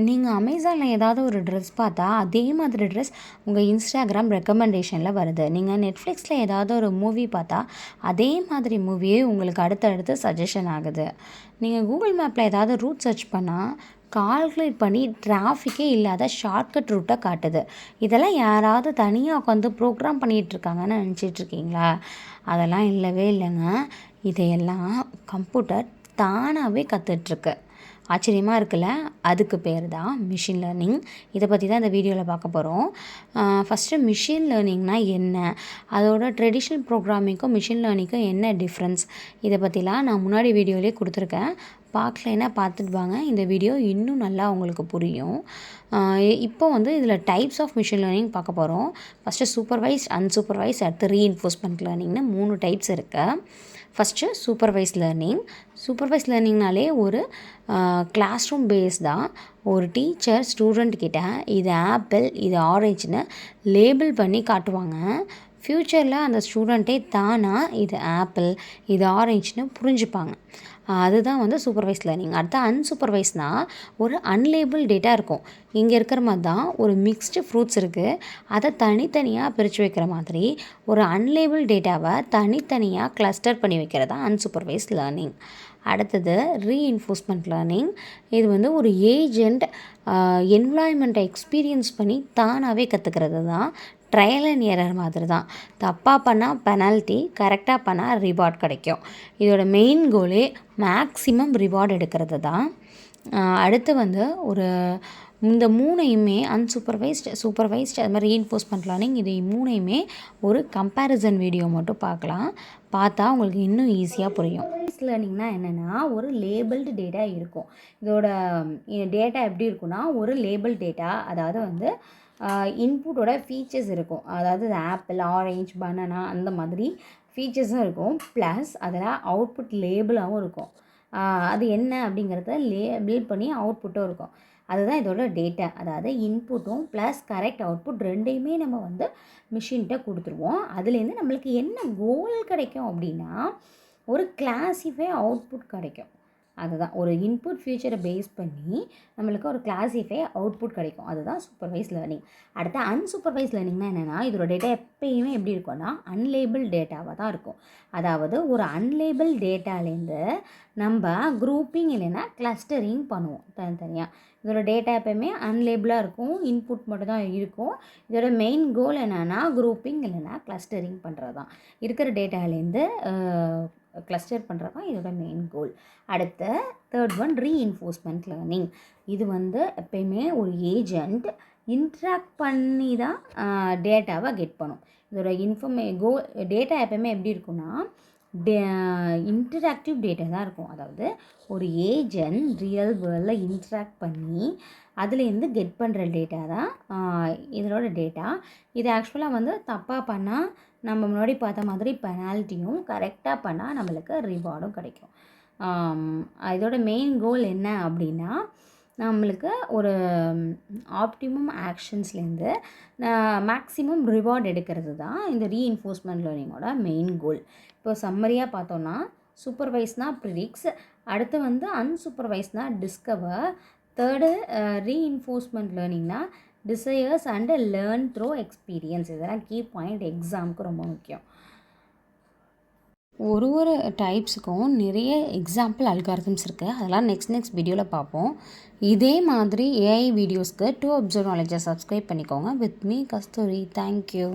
நீங்கள் அமேசானில் ஏதாவது ஒரு ட்ரெஸ் பார்த்தா அதே மாதிரி ட்ரெஸ் உங்கள் இன்ஸ்டாகிராம் ரெக்கமெண்டேஷனில் வருது. நீங்கள் நெட்ஃப்ளிக்ஸில் ஏதாவது ஒரு மூவி பார்த்தா அதே மாதிரி மூவியே உங்களுக்கு அடுத்தடுத்து சஜஷன் ஆகுது. நீங்கள் கூகுள் மேப்பில் ஏதாவது ரூட் சர்ச் பண்ணால் கால்குலேட் பண்ணி டிராஃபிக்கே இல்லாத ஷார்ட்கட் ரூட்டை காட்டுது. இதெல்லாம் யாராவது தனியாக உட்காந்து ப்ரோக்ராம் பண்ணிகிட்ருக்காங்கன்னு நினச்சிட்ருக்கீங்களா? அதெல்லாம் இல்லவே இல்லைங்க. இதையெல்லாம் கம்ப்யூட்டர் தானாகவே கற்றுட்ருக்கு. ஆச்சரியமாக இருக்குல்ல? அதுக்கு பேர் தான் மிஷின் லேர்னிங். இதை பற்றி தான் இந்த வீடியோவில் பார்க்க போகிறோம். ஃபஸ்ட்டு மிஷின் லேர்னிங்னால் என்ன, அதோட ட்ரெடிஷ்னல் ப்ரோக்ராமிங்க்கும் மிஷின் லேர்னிங்க்கும் என்ன டிஃப்ரென்ஸ், இதை பற்றிலாம் நான் முன்னாடி வீடியோலேயே கொடுத்துருக்கேன். பார்க்கலைன்னா பார்த்துட்டு வாங்க, இந்த வீடியோ இன்னும் நல்லா உங்களுக்கு புரியும். இப்போ வந்து இதில் டைப்ஸ் ஆஃப் மிஷின் லேர்னிங் பார்க்க போகிறோம். ஃபஸ்ட்டு சூப்பர்வைஸ்ட், அன்சூப்பர்வைஸ்ட், அடுத்து ரீஇன்ஃபோர்ஸ்மெண்ட் லேர்னிங்னு 3 டைப்ஸ் இருக்குது. First supervise learning. சூப்பர்வைஸ் லேர்னிங்னாலே ஒரு கிளாஸ் ரூம் பேஸ் தான். ஒரு டீச்சர் ஸ்டூடெண்ட் கிட்ட இது ஆப்பிள், இது ஆரஞ்சுன்னு லேபிள் பண்ணி காட்டுவாங்க. ஃப்யூச்சரில் அந்த ஸ்டூடெண்ட்டே தானாக இது ஆப்பிள், இது ஆரஞ்சுன்னு புரிஞ்சுப்பாங்க. அதுதான் வந்து சூப்பர்வைஸ் லேர்னிங். அடுத்து அன்சூப்பர்வைஸ்னால் ஒரு அன்லேபிள் டேட்டா இருக்கும். இங்கே இருக்கிற மாதிரி தான் ஒரு மிக்ஸ்டு ஃப்ரூட்ஸ் இருக்குது, அதை தனித்தனியாக பிரித்து வைக்கிற மாதிரி ஒரு அன்லேபிள் டேட்டாவை தனித்தனியாக கிளஸ்டர் பண்ணி வைக்கிறது தான் அன்சூப்பர்வைஸ் லேர்னிங். அடுத்தது ரீஇன்ஃபோர்ஸ்மெண்ட் லேர்னிங். இது வந்து ஒரு ஏஜெண்ட் என்வாயன்மெண்ட்டை எக்ஸ்பீரியன்ஸ் பண்ணி தானாகவே கற்றுக்கிறது தான். ட்ரையல் அண்ட் எரர் மாதிரி தான். தப்பாக பண்ணால் பெனால்ட்டி, கரெக்டாக பண்ணால் ரிவார்ட் கிடைக்கும். இதோட மெயின் கோலே மேக்ஸிமம் ரிவார்ட் எடுக்கிறது தான். அடுத்து வந்து ஒரு இந்த 3யுமே அன்சூப்பர்வைஸ்ட், சூப்பர்வைஸ்ட், அது மாதிரி ரீஇன்ஃபோர்ஸ்மெண்ட் லேர்னிங், இது 3யுமே ஒரு கம்பேரிசன் வீடியோ மட்டும் பார்க்கலாம். பார்த்தா உங்களுக்கு இன்னும் ஈஸியாக புரியும். சூப்பர்வைஸ் லேர்னிங்னால் என்னென்னா ஒரு லேபிள்டு டேட்டா இருக்கும். இதோட டேட்டா எப்படி இருக்குன்னா ஒரு லேபிள் டேட்டா, அதாவது வந்து இன்புட்டோட ஃபீச்சர்ஸ் இருக்கும். அதாவது ஆப்பிள், ஆரஞ்ச், பனானா அந்த மாதிரி ஃபீச்சர்ஸும் இருக்கும். ப்ளஸ் அதில் அவுட்புட் லேபிளாகவும் இருக்கும். அது என்ன அப்படிங்கிறத லேபிள் பண்ணி அவுட்புட்டும் இருக்கும். அதுதான் இதோட டேட்டா. அதாவது இன்புட்டும் ப்ளஸ் கரெக்ட் அவுட்புட் ரெண்டையுமே நம்ம வந்து மிஷின்கிட்ட கொடுத்துருவோம். அதுலேருந்து நம்மளுக்கு என்ன கோல் கிடைக்கும் அப்படின்னா ஒரு கிளாஸிஃபை அவுட்புட் கிடைக்கும். அதுதான் ஒரு இன்புட் ஃபியூச்சரை பேஸ் பண்ணி நம்மளுக்கு ஒரு கிளாஸிஃபை அவுட்புட் கிடைக்கும். அதுதான் சூப்பர்வைஸ் லேர்னிங். அடுத்து அன்சூப்பர்வைஸ் லேர்னிங்னா என்னென்னா இதோட டேட்டா எப்பயுமே எப்படி இருக்கும்னா அன்லேபிள் டேட்டாவாக தான் இருக்கும். அதாவது ஒரு அன்லேபிள் டேட்டாலேருந்து நம்ம குரூப்பிங் இல்லைன்னா கிளஸ்டரிங் பண்ணுவோம் தனித்தனியாக. இதோட டேட்டா எப்போயுமே அன்லேபிளாக இருக்கும், இன்புட் மட்டும் தான் இருக்கும். இதோட மெயின் கோல் என்னென்னா குரூப்பிங் இல்லைன்னா கிளஸ்டரிங் பண்ணுறது தான். இருக்கிற டேட்டாலேருந்து கிளஸ்டர் பண்ணுறது தான் இதோட மெயின் கோல். அடுத்த தேர்ட் ஒன் ரீஇன்ஃபோர்ஸ்மெண்ட் லேர்னிங். இது வந்து எப்பயுமே ஒரு ஏஜெண்ட் இன்ட்ராக்ட் பண்ணி தான் டேட்டாவை கெட் பண்ணும். இதோட டேட்டா எப்பயுமே எப்படி இருக்குன்னா இன்டராக்டிவ் டேட்டா தான் இருக்கும். அதாவது ஒரு ஏஜெண்ட் ரியல் வேர்ல்டில் இன்ட்ராக்ட் பண்ணி அதுலேருந்து கெட் பண்ணுற டேட்டா தான் இதனோட டேட்டா. இது ஆக்சுவலாக வந்து தப்பாக பண்ணால் நம்ம முன்னாடி பார்த்த மாதிரி பெனால்ட்டியும், கரெக்டாக பண்ணால் நம்மளுக்கு ரிவார்டும் கிடைக்கும். இதோட மெயின் கோல் என்ன அப்படின்னா நம்மளுக்கு ஒரு ஆப்டிமம் ஆக்ஷன்ஸ்லேருந்து மேக்ஸிமம் ரிவார்ட் எடுக்கிறது தான் இந்த ரீஇன்ஃபோர்ஸ்மெண்ட் லேர்னிங்கோட மெயின் கோல். இப்போ சம்மரியாக பார்த்தோன்னா சூப்பர்வைஸ்னால் ப்ரிடிக்ஸ், அடுத்து வந்து அன்சூப்பர்வைஸ்னால் டிஸ்கவர், தேர்டு ரீஇன்ஃபோர்ஸ்மெண்ட் லேர்னிங்னா desires and learn through experience. இதெல்லாம் கீ பாயிண்ட், எக்ஸாமுக்கு ரொம்ப முக்கியம். ஒரு டைப்ஸுக்கும் நிறைய எக்ஸாம்பிள் அல்காரிதம்ஸ் இருக்குது. அதெல்லாம் நெக்ஸ்ட் வீடியோவில் பார்ப்போம். இதே மாதிரி ஏஐ வீடியோஸ்க்கு 2 Observe Knowledge சப்ஸ்கிரைப் பண்ணிக்கோங்க. With me Kasthuri. தேங்க்யூ.